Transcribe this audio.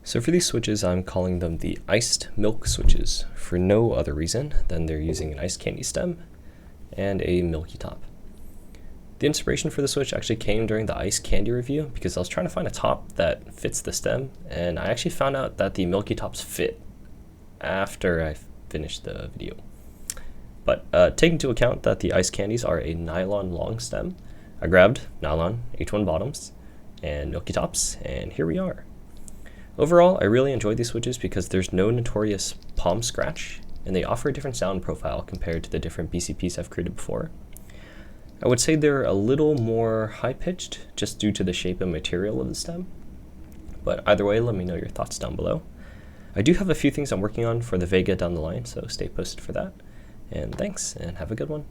So for these switches, I'm calling them the iced milk switches for no other reason than they're using an iced candy stem and a milky top. The inspiration for the switch actually came during the iced candy review because I was trying to find a top that fits the stem, and I actually found out that the milky tops fit after I finished the video. But taking into account that the iced candies are a nylon long stem, I grabbed nylon H1 bottoms and milky tops, and here we are. Overall, I really enjoy these switches because there's no notorious palm scratch, and they offer a different sound profile compared to the different BCPs I've created before. I would say they're a little more high-pitched just due to the shape and material of the stem, but either way, let me know your thoughts down below. I do have a few things I'm working on for the Vega down the line, so stay posted for that. And thanks, and have a good one.